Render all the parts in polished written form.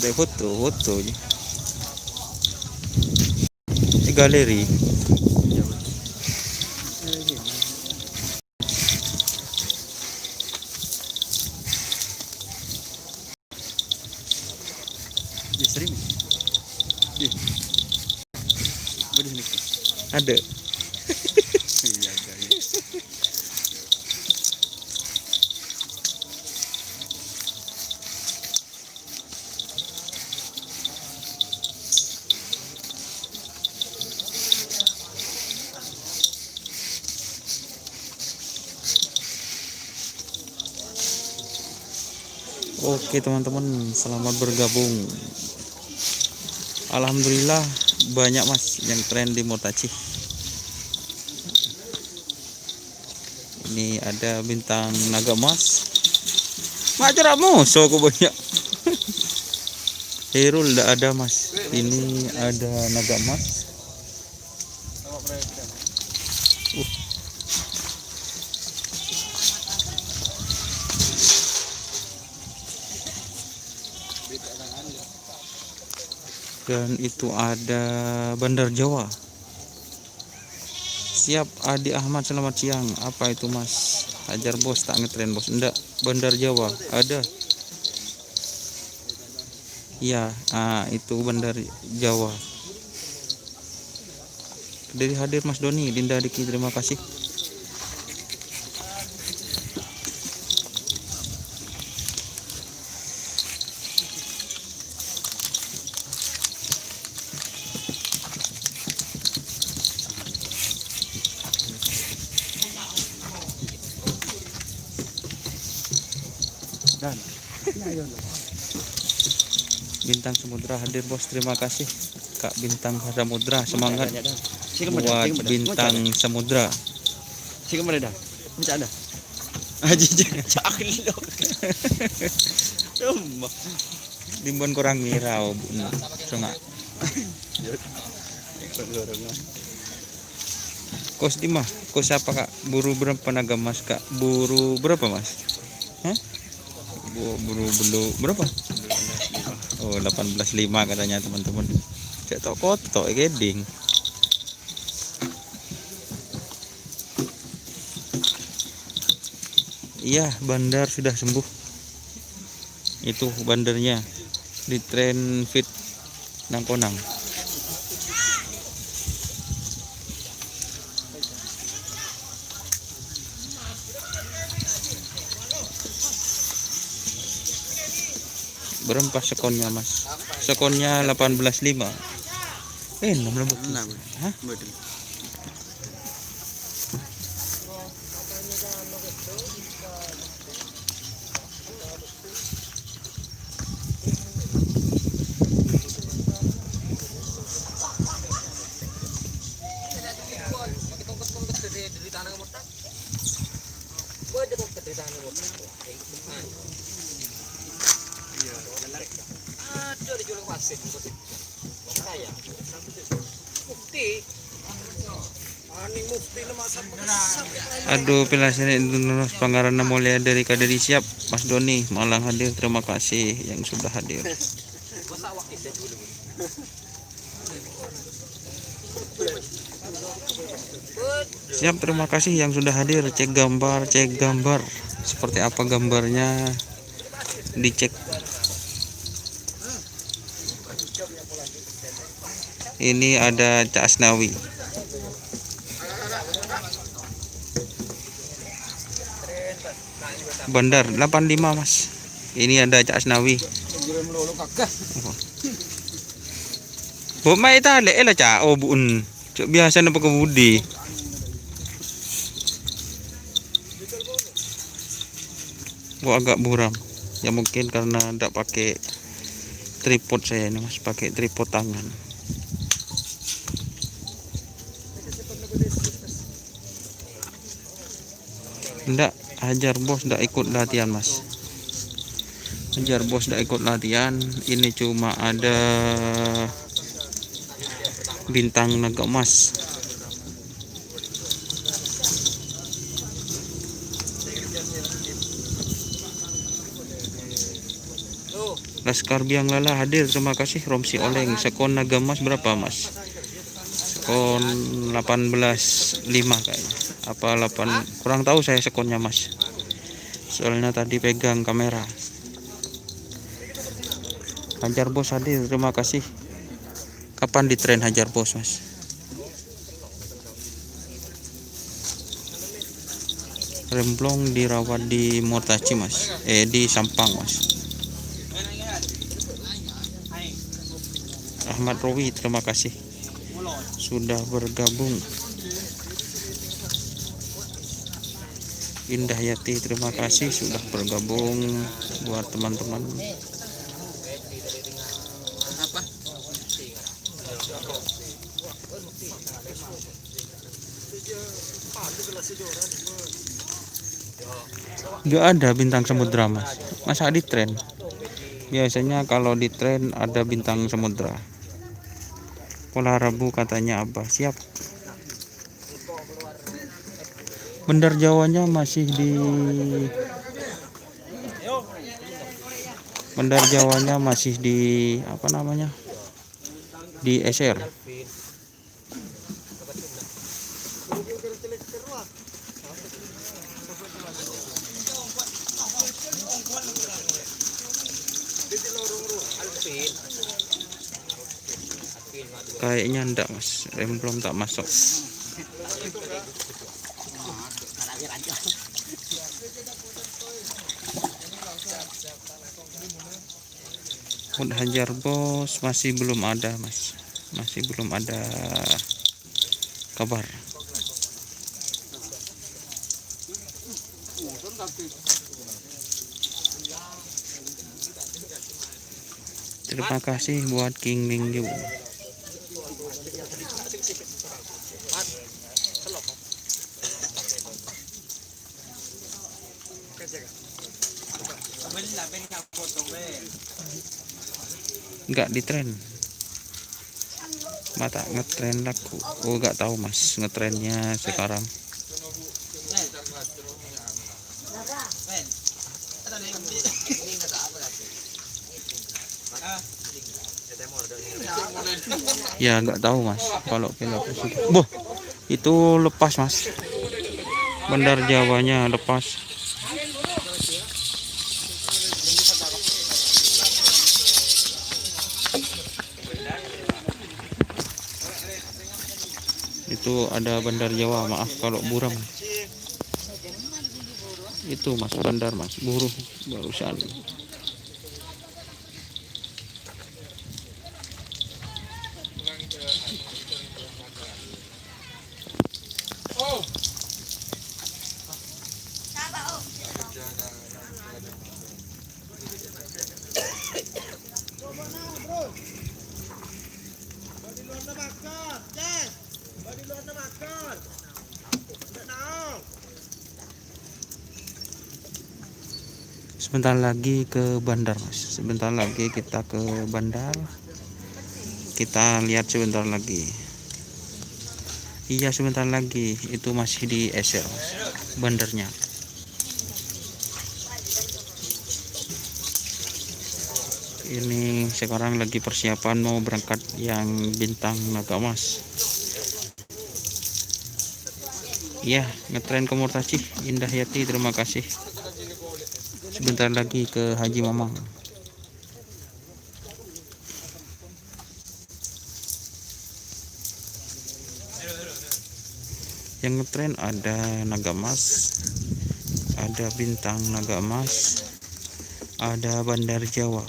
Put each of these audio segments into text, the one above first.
Ada foto aja. Ini galeri. Ya sering. Ya. Boleh nih. Ada. Iya, guys. Oke teman-teman, selamat bergabung. Alhamdulillah banyak mas yang tren di Motaci. Ini ada bintang naga emas. Macaramu so aku banyak. Herul tidak ada mas. Ini ada naga emas. Dan itu ada Bandar Jawa. Siap Adi Ahmad, selamat siang. Apa itu mas? Hajar bos, tak ngetren bos. Enggak, Bandar Jawa ada. Iya, itu Bandar Jawa. Dari hadir Mas Doni, Dinda Diki, terima kasih. Dan. Bintang Samudra hadir bos, terima kasih Kak Bintang Samudra, semangat buat Bintang Samudra. Si kemana dah? Macam ada. Aji cakil. Cuma Timbun kurang mirau bu, sengak. Kos di mah, kos apa kak? Buru berapa naga mas kak? Buru berapa mas? Hah? Buru berapa? Oh 18.5 katanya teman-teman. Cek toko tok geding. Iya, bandar sudah sembuh. Itu bandarnya di tren fit Nangkonang. Berapa sekonnya mas? Sekonnya 18.5. 6 lembut. Hah? Aduh, pilasnya itu Pangaran mulia dari Kaderi siap Mas Doni Malang hadir, terima kasih yang sudah hadir. Siap, terima kasih yang sudah hadir. Cek gambar seperti apa gambarnya, dicek. Ini ada Cak Asnawi. Bandar 85 mas. Ini ada Cak Asnawi. Bu mai ta le lah Cak. Oh bun. Cuk biasa napa kebudi. Bu agak buram. Ya mungkin karena tidak pakai tripod saya ini mas, pakai tripod tangan. Enggak, Hajar bos enggak ikut latihan mas. Hajar bos enggak ikut latihan. Ini cuma ada Bintang Naga Emas. Laskar Biang Lala hadir, terima kasih. Romsi Oleng, sekon naga emas berapa mas? Sekon 18.5 kayaknya. Apa 8, kurang tahu saya sekonnya mas, soalnya tadi pegang kamera. Hajar Bos hadir, terima kasih. Kapan di tren Hajar Bos mas? Remblong dirawat di Mortaci mas, di Sampang mas. Ahmad Rowi, terima kasih sudah bergabung. Indah Yati, terima kasih sudah bergabung. Buat teman-teman gak ada bintang samudra mas, masa di tren? Biasanya kalau di tren ada bintang samudra. Pola Rabu katanya Abah, siap. Bandar Jawanya masih di apa namanya, di SR. Kayaknya enggak mas, rem belum tak masuk. Hajar Bos masih belum ada mas, masih belum ada kabar. Terima kasih buat King Mingyu. Enggak di tren, mata ngetren laku. Oh enggak tahu mas ngetrennya sekarang. Ya enggak tahu mas kalau pilot boh itu lepas mas, Bandar Jawanya lepas. Itu ada Bandar Jawa, maaf kalau buram. Itu mas bandar mas, buruh barusan. Sebentar lagi ke bandar mas, sebentar lagi kita ke bandar, kita lihat sebentar lagi. Iya sebentar lagi, itu masih di SR mas, bandarnya. Ini sekarang lagi persiapan mau berangkat yang bintang naga emas. Iya ngetren ke Mortaci. Indah Yati, terima kasih. Sebentar lagi ke Haji Mamang. Yang ngetren ada naga emas, ada bintang naga emas, ada Bandar Jawa.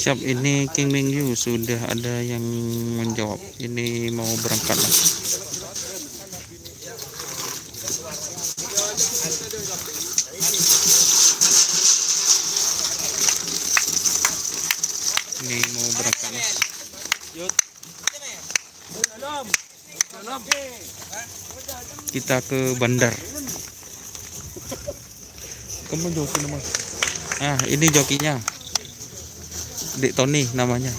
Siap, ini King Mingyu sudah ada yang menjawab. Ini mau berangkat mas. Ini mau berangkat mas. Kita ke bandar. Kamu joki nama. Ah, ini jokinya. Dek Tony namanya.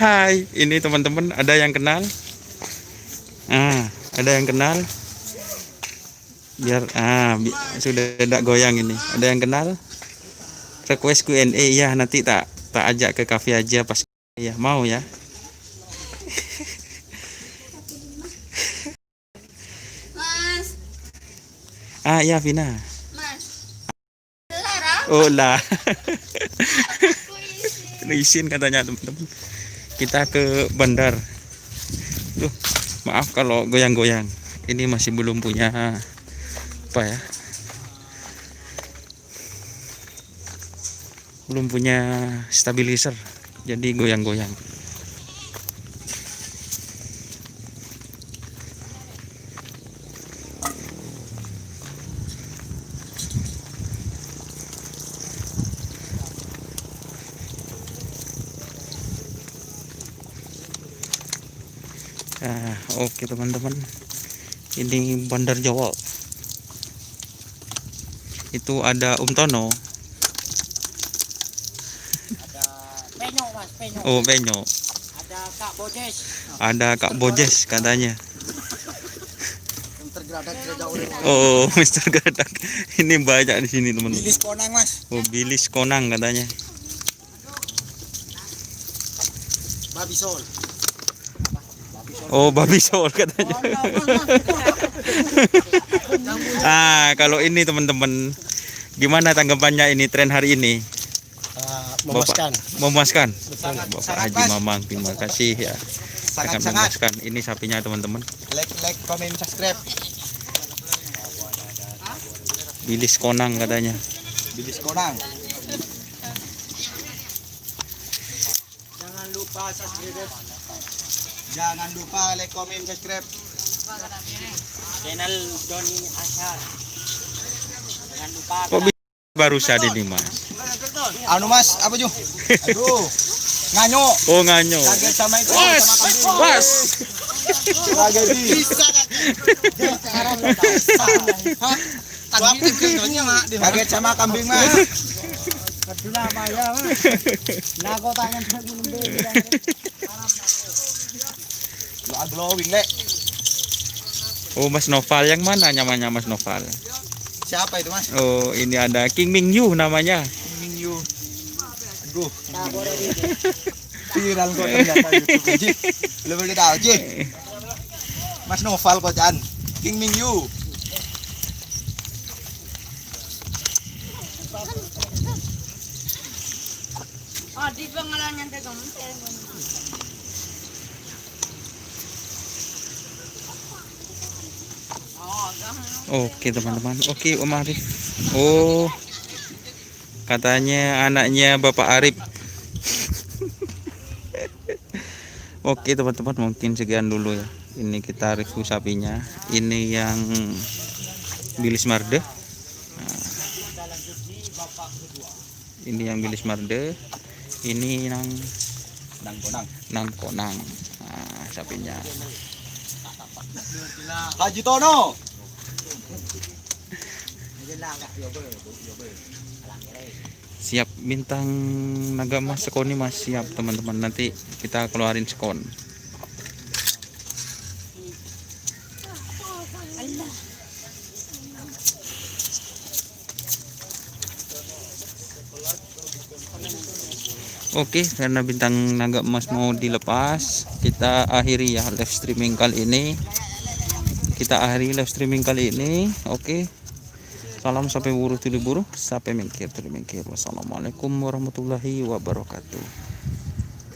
Hai, ini teman-teman ada yang kenal? Ada yang kenal? Biar sudah tidak goyang ini. Ada yang kenal? Request Q&A ya, nanti tak ajak ke kafe aja pas ya, mau ya. Mas, Ya Vina. Mas. Lara, Oh lah. aku isi. Izin katanya teman-teman. Kita ke bandar. Tuh, maaf kalau goyang-goyang. Ini masih belum punya apa ya? Belum punya stabilizer. Jadi goyang-goyang. Oke teman-teman, ini Bandar Jawa. Itu ada Tono. Ada Penyo mas, Penyo. Oh Penyo. Ada Kak Bojes. Ada Kak Bojes katanya. Yang tergeradak jauh dari Oh Mister Gadak. Ini banyak di sini teman-teman. Bilis Konang mas. Oh Bilis Konang katanya. Babi Sol. Oh babi sol katanya. Kalau ini teman-teman, gimana tanggapannya ini tren hari ini? Memuaskan. Memuaskan. Sangat, Bapak sangat, Haji Mas. Mamang, terima kasih ya. Sangat Sangat-sangat. memuaskan. Ini sapinya teman-teman. Like, comment, subscribe. Bilis Konang katanya. Bilis Konang. Jangan lupa subscribe. Jangan lupa like, comment, subscribe. Channel Doni Asyar. Jangan lupa. Kok barusan ini mas? Anu mas, apa Ju? Aduh, nganyo. Oh nganyo. Kaget sama itu. Was, Sama kambing. was. Kaget di. Hah? Kaget sama kambing mas. Kedula maya mas. Nako tangan glowing le. Oh Mas Noval, yang mana nyamannya Mas Noval? Siapa itu mas? Oh ini ada King Ming Yu namanya. Ming Yu. Aduh. Viral kok ternyata YouTube Ji. Lu boleh tahu Ji. Mas Noval kocan. King Ming Yu. Oh, di pangalannya tegang. Oke teman-teman. Oke Om Arif. Oh katanya anaknya Bapak Arif. Oke teman-teman, mungkin sekian dulu ya. Ini kita review sapinya. Ini yang Bilis Marde. Ini yang Bilis Marde. Ini yang Nangkonang. Sapinya. Haji Tono. Siap bintang naga mas sekoni mas, siap teman-teman, nanti kita keluarin sekon. Oke, karena bintang naga emas mau dilepas, kita akhiri ya live streaming kali ini. Oke. Salam sampai buru tuli buru, sampai mengkir tuli mengkir. Wassalamualaikum warahmatullahi wabarakatuh.